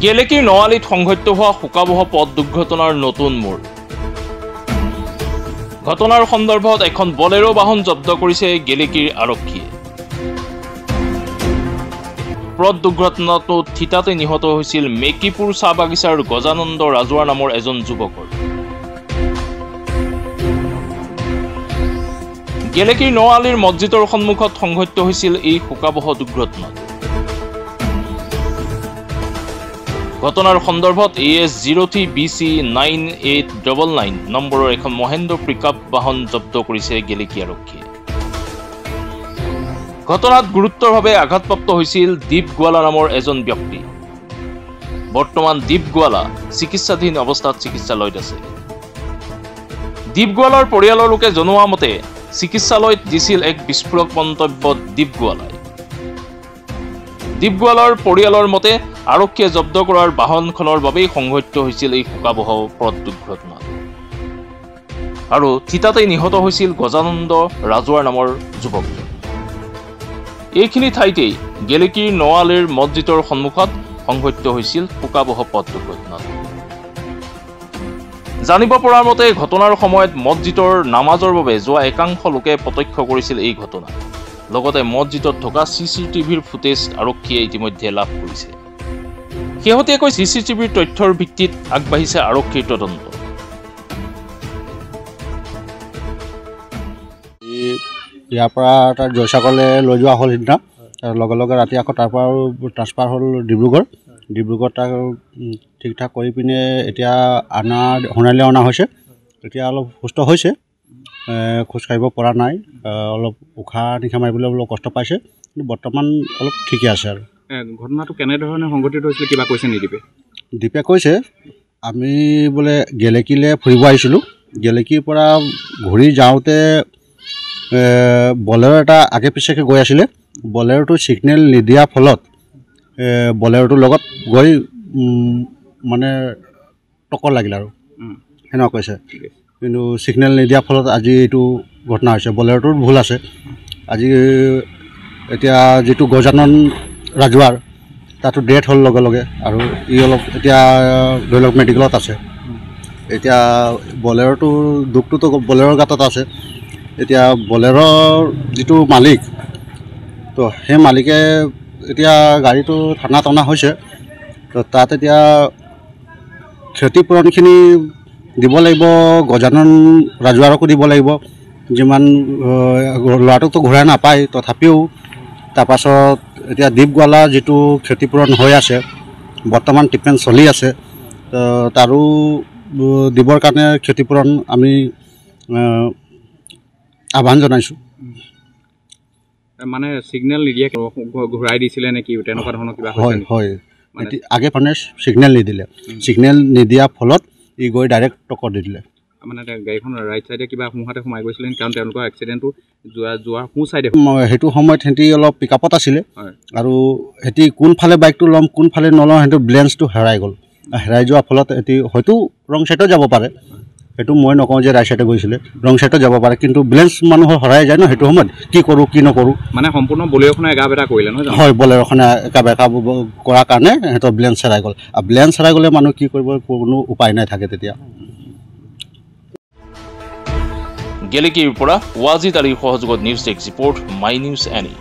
গেলেকীৰ নৱালীত সংঘটিত হোৱা শোকাবহ পথ দুৰ্ঘটনাৰ নতুন মূৰ। ঘটনাৰ সন্দৰ্ভত এখন বলেৰো বাহন জব্দ কৰিছে গেলেকীৰ আৰক্ষীয়ে। পথ দুৰ্ঘটনাটোত থিতাতে নিহত হৈছিল মেকিপুৰ চাহ বাগিচাৰ গজানন্দ ৰাজুৱাৰ নামৰ এজন যুৱকৰ। গেলেকীৰ নৱালীৰ মছজিদৰ সন্মুখত সংঘটিত হৈছিল এই শোকাবহ দুৰ্ঘটনা। ঘটনাৰ সন্দৰ্ভত AS03BC 9899 নম্বৰৰ এখন মহেন্দ্ৰ পিকআপ বাহন জব্দ কৰিছে গেলেকী আৰক্ষীয়ে। ঘটনাত গুৰুতৰভাৱে আঘাতপ্ৰাপ্ত হৈছিল দীপ গোৱালা নামৰ এজন ব্যক্তি। বৰ্তমান দীপ গোৱালা চিকিৎসাধীন অৱস্থাত চিকিৎসালয়ত আছে। দীপ গোৱালাৰ পৰিয়ালৰ লোকে জনোৱা মতে চিকিৎসালয়ত দিছিল এক বিস্ফোৰক মন্তব্য দীপ গোৱালাই। দীপ গোৱালাৰ পৰিয়ালৰ মতে আৰক্ষীয়ে জব্দ কৰাৰ বাহনখনৰ বাবেই সংঘটিত হৈছিল এই শোকাবহ পথ দুৰ্ঘটনা। আৰু থিতাতে নিহত হৈছিল গজানন্দ ৰাজুৱাৰ নামৰ যুৱকজন। এইখিনি ঠাইতেই গেলেকীৰ নৱালীৰ মছজিদৰ সন্মুখত সংঘটিত হৈছিল শোকাবহ পথ দুৰ্ঘটনা। জানিব পৰাৰ মতে ঘটনাৰ সময়ত মছজিদৰ নামাজৰ বাবে যোৱা একাংশ লোকে প্ৰত্যক্ষ কৰিছিল এই ঘটনা। লগতে মছজিদত থকা CCTVৰ ফুটেজ আৰক্ষীয়ে ইতিমধ্যে লাভ কৰিছে। শেহতীয়াকৈ CCTVৰ তথ্যৰ ভিত্তিত আগবাঢ়িছে আৰক্ষীৰ তদন্ত। ইয়াৰ পৰা তাৰ জয়সাগৰলৈ লৈ যোৱা হ'ল সিদিনা, লগে লগে ৰাতি আকৌ তাৰ পৰা ট্ৰান্সফাৰ হ'ল ডিব্ৰুগড় তাক ঠিক ঠাক কৰি পিনে এতিয়া সোণালীলৈ অনা হৈছে। এতিয়া অলপ সুস্থ হৈছে, খোজকাঢ়িব পৰা নাই, অলপ উশাহ নিশাহ মাৰিবলৈ অলপ কষ্ট পাইছে, কিন্তু বৰ্তমান অলপ ঠিকে আছে। আৰু ঘটনাটো কেনেধৰণে সংঘটিত হৈছিল কিবা কৈছে নেকি দীপে? দীপে কৈছে আমি বোলে গেলেকীলৈ ফুৰিব আহিছিলোঁ, গেলেকীৰ পৰা ঘূৰি যাওঁতে বলেৰো এটা আগে পিছেকৈ গৈ আছিলে, বলেৰোটো ছিগনেল নিদিয়াৰ ফলত বলেৰোটোৰ লগত গৈ মানে টক্কৰ লাগিল আৰু সেনেকুৱা কৈছে। কিন্তু ছিগনেল নিদিয়াৰ ফলত আজি এইটো ঘটনা হৈছে। বলেৰোটোৰ ভুল আছে। আজি এতিয়া যিটো গজানন ৰাজুৱাৰ তাতো ডেথ হ'ল লগে লগে, আৰু ই অলপ এতিয়া ধৰি লওক মেডিকেলত আছে। এতিয়া বলেৰোটোৰ দুখটোতো বলেৰোৰ গাঁতত আছে। এতিয়া বলেৰোৰ যিটো মালিক, তো সেই মালিকে এতিয়া গাড়ীটো থানাত অনা হৈছে। তো তাত এতিয়া ক্ষতিপূৰণখিনি দিব লাগিব, গজানন ৰাজুৱাৰকো দিব লাগিব। যিমান ল'ৰাটোকতো ঘূৰাই নাপায়, তথাপিও তাৰপাছত এতিয়া দীপ গোৱালা যিটো ক্ষতিপূৰণ হৈ আছে, বৰ্তমান ট্ৰিটমেণ্ট চলি আছে, তাৰো দিবৰ কাৰণে ক্ষতিপূৰণ আমি আহ্বান জনাইছোঁ। মানে ছিগনেল নিদিয়ে ঘূৰাই দিছিলে নেকি, তেনেকুৱা ধৰণৰ কিবা? হয়, আগে মানে ছিগনেল নিদিলে, ছিগনেল নিদিয়াৰ ফলত ই গৈ ডাইৰেক্ট টক্কৰ দি দিলে। মানে গাড়ীখন ৰাইট চাইডে কিবা সোঁহাতে সোমাই গৈছিলে, কাৰণ তেওঁলোকৰ এক্সিডেণ্টটো যোৱা সোঁ চাইডে। সেইটো সময়ত সিহঁতি অলপ পিকআপত আছিলে, আৰু সিহঁতি কোনফালে বাইকটো ল'ম কোনফালে নলওঁ, সেইটো বেলেঞ্চটো হেৰাই গ'ল। হেৰাই যোৱাৰ ফলত সিহঁতি হয়তো ৰং চাইডত যাব পাৰে, সেইটো মই নকওঁ যে ৰাইট চাইডে গৈছিলে, ৰং চাইডত যাব পাৰে, কিন্তু বেলেঞ্চ মানুহৰ হেৰাই যায় ন সেইটো সময়ত, কি কৰোঁ কি নকৰোঁ। মানে সম্পূৰ্ণ বলেৰোখনে একা বেকা কৰিলে নহয়? হয়, বলেৰোখনে একা বেকা কৰাৰ কাৰণে সিহঁতৰ বেলেঞ্চ হেৰাই গ'ল। আৰু বেলেঞ্চ হেৰাই গ'লে মানুহ কি কৰিব, কোনো উপায় নাই থাকে তেতিয়া। গেলেকীৰ পৰা ৱাজিদ আলীৰ সহযোগত news desk report, my news any.